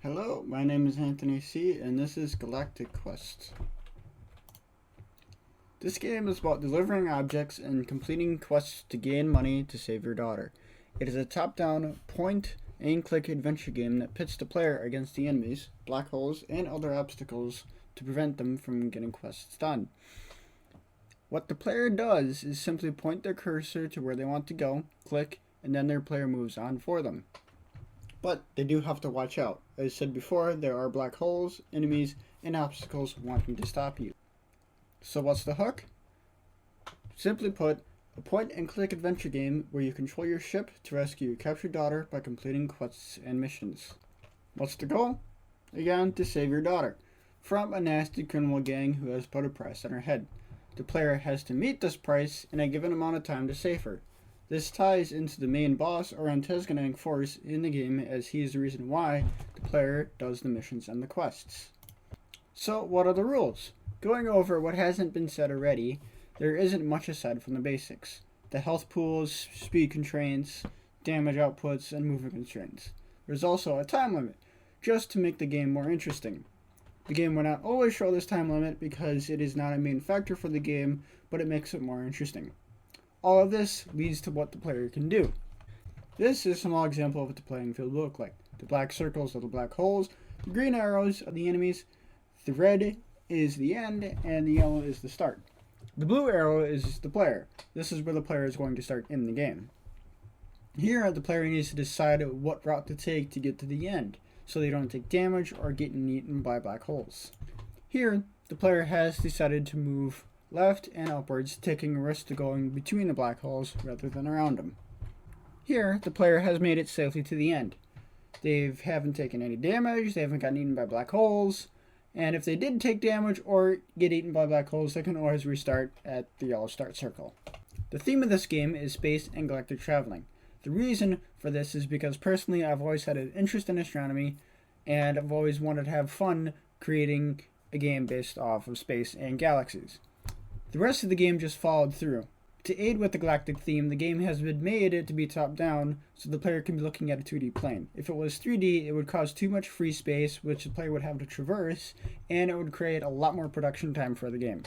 Hello, my name is Anthony C, and this is Galactic Quest. This game is about delivering objects and completing quests to gain money to save your daughter. It is a top-down, point-and-click adventure game that pits the player against the enemies, black holes, and other obstacles to prevent them from getting quests done. What the player does is simply point their cursor to where they want to go, click, and then their player moves on for them. But they do have to watch out. As said before, there are black holes, enemies, and obstacles wanting to stop you. So what's the hook? Simply put, a point-and-click adventure game where you control your ship to rescue your captured daughter by completing quests and missions. What's the goal? Again, to save your daughter from a nasty criminal gang who has put a price on her head. The player has to meet this price in a given amount of time to save her. This ties into the main boss or antagonizing force in the game, as he is the reason why the player does the missions and the quests. So what are the rules? Going over what hasn't been said already, there isn't much aside from the basics. The health pools, speed constraints, damage outputs, and movement constraints. There's also a time limit, just to make the game more interesting. The game will not always show this time limit because it is not a main factor for the game, but it makes it more interesting. All of this leads to what the player can do. This is a small example of what the playing field will look like. The black circles are the black holes, the green arrows are the enemies, the red is the end, and the yellow is the start. The blue arrow is the player. This is where the player is going to start in the game. Here, the player needs to decide what route to take to get to the end, so they don't take damage or get eaten by black holes. Here, the player has decided to move left and upwards, taking a risk to going between the black holes rather than around them. Here, the player has made it safely to the end. They haven't taken any damage, they haven't gotten eaten by black holes, and if they did take damage or get eaten by black holes, they can always restart at the yellow start circle. The theme of this game is space and galactic traveling. The reason for this is because personally I've always had an interest in astronomy, and I've always wanted to have fun creating a game based off of space and galaxies. The rest of the game just followed through. To aid with the galactic theme, the game has been made to be top-down, so the player can be looking at a 2D plane. If it was 3D, it would cause too much free space, which the player would have to traverse, and it would create a lot more production time for the game.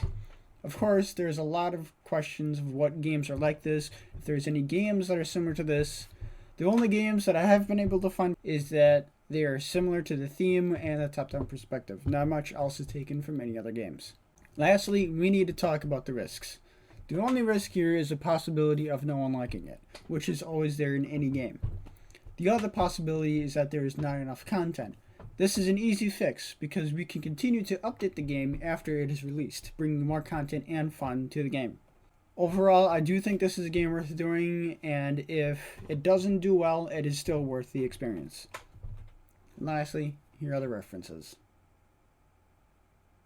Of course, there's a lot of questions of what games are like this, if there's any games that are similar to this. The only games that I have been able to find is that they are similar to the theme and the top-down perspective. Not much else is taken from any other games. Lastly, we need to talk about the risks. The only risk here is the possibility of no one liking it, which is always there in any game. The other possibility is that there is not enough content. This is an easy fix because we can continue to update the game after it is released, bringing more content and fun to the game. Overall, I do think this is a game worth doing, and if it doesn't do well, it is still worth the experience. Lastly, here are the references.